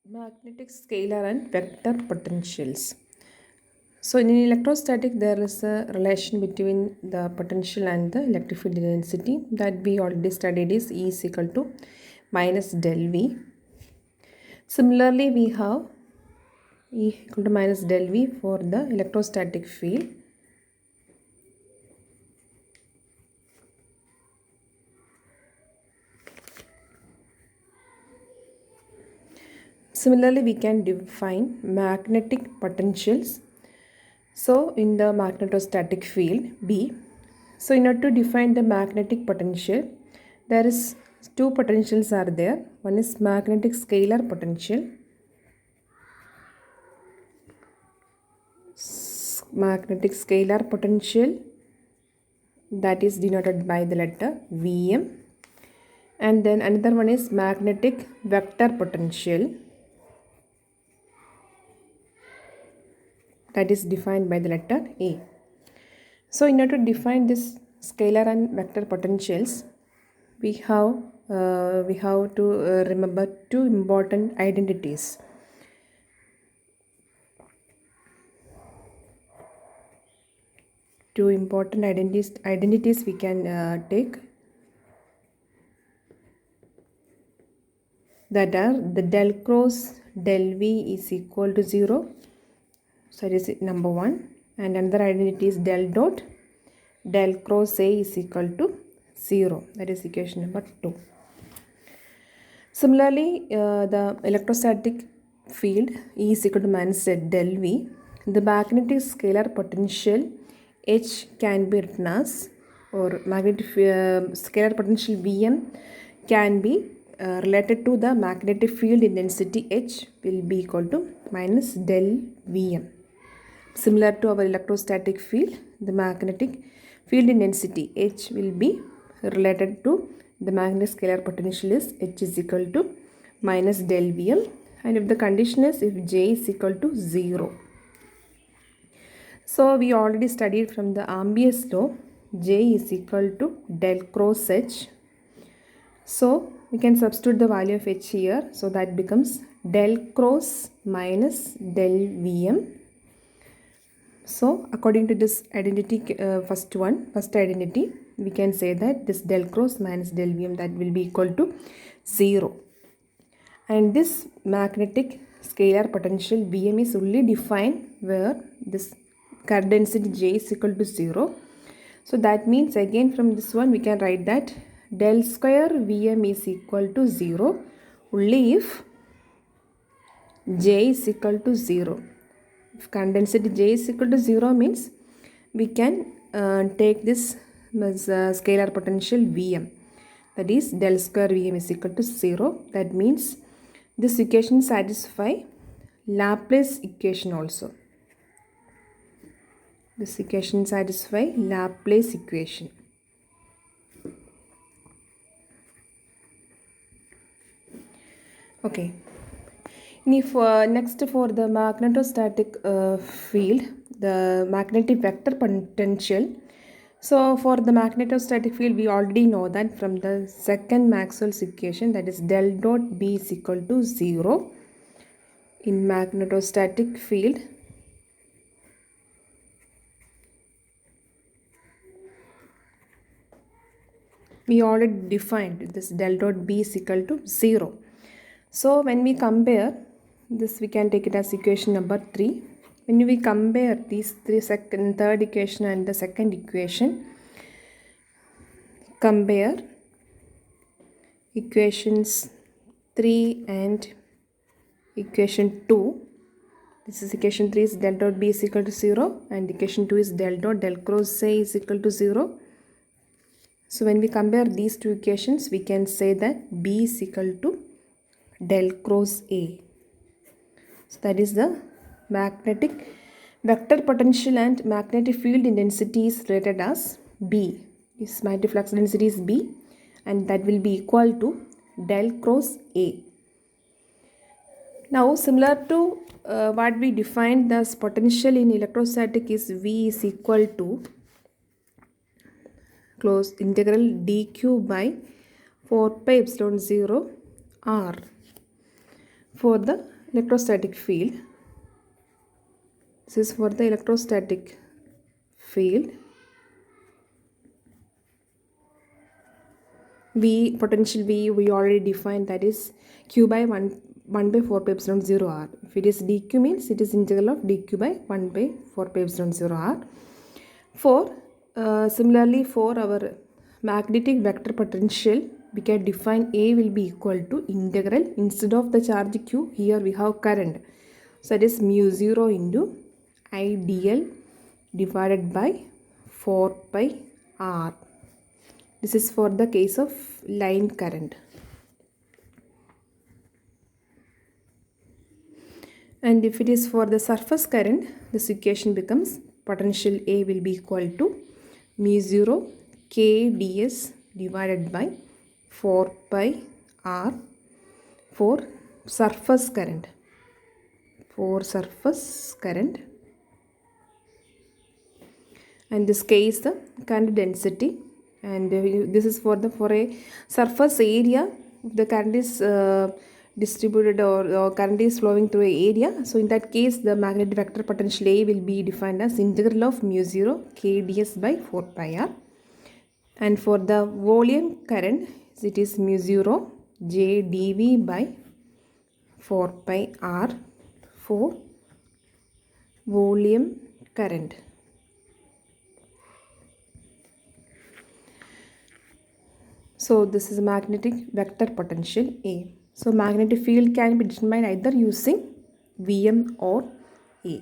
Magnetic scalar and vector potentials. So in electrostatic there is a relation between the potential and the electric field density that we already studied is E is equal to minus del V. Similarly we have E equal to minus del V for the electrostatic field. Similarly we can define magnetic potentials. So in the magnetostatic field B, so in order to define the magnetic potential, there is two potentials are there. One is magnetic scalar potential, that is denoted by the letter Vm, and then another one is magnetic vector potential, that is defined by the letter A. So in order to define this scalar and vector potentials, we have to remember two important identities. Two important identities we can take, that are the del cross del V is equal to 0. So that is number 1. And another identity is del dot del cross A is equal to 0. That is equation number 2. Similarly, the electrostatic field E is equal to minus del V. The magnetic scalar potential H can be written as, or magnetic scalar potential Vm can be related to the magnetic field intensity H will be equal to minus del Vm. Similar to our electrostatic field, the magnetic field intensity H will be related to the magnetic scalar potential is H is equal to minus del Vm, and if the condition is if J is equal to 0. So we already studied from the Ampere's law, J is equal to del cross H. So we can substitute the value of H here, so that becomes del cross minus del Vm. So according to this identity, first identity, we can say that this del cross minus del Vm, that will be equal to 0. And this magnetic scalar potential Vm is only defined where this current density J is equal to 0. So that means again from this one we can write that del square Vm is equal to 0 only if J is equal to 0. If current density J is equal to 0 means we can take this as scalar potential Vm, that is del square Vm is equal to 0. That means this equation satisfy Laplace equation also. This equation satisfy Laplace equation. Okay. Next for the magnetostatic field, the magnetic vector potential. So for the magnetostatic field, we already know that from the second Maxwell's equation, that is del dot B is equal to 0 in magnetostatic field. We already defined this del dot B is equal to 0. So when we compare this, we can take it as equation number 3. When we compare these third equation and the second equation, compare equations 3 and equation 2. This is equation 3 is del dot B is equal to 0 and equation 2 is del dot del cross A is equal to 0. So when we compare these two equations, we can say that B is equal to del cross A. So that is the magnetic vector potential and magnetic field intensity is rated as B. This magnetic flux density is B and that will be equal to del cross A. Now similar to what we defined as potential in electrostatic is V is equal to close integral dq by 4 pi epsilon 0 r for the electrostatic field. This is for the electrostatic field. V, potential V, we already defined, that is Q by 1 by 4 pi epsilon 0 r. If it is dq means it is integral of dq by 1 by 4 pi epsilon 0 r. Similarly for our magnetic vector potential, we can define A will be equal to integral, instead of the charge Q, here we have current. So it is mu 0 into I dl divided by 4 pi r. This is for the case of line current. And if it is for the surface current, this equation becomes potential A will be equal to mu 0 k ds divided by 4 pi r for surface current. For surface current. And this K is the current density. And this is for a surface area. The current is distributed or current is flowing through an area. So in that case, the magnetic vector potential A will be defined as integral of mu 0 k ds by 4 pi r. And for the volume current, it is mu 0 j dv by 4 pi r for volume current. So this is magnetic vector potential A. So magnetic field can be determined either using Vm or A.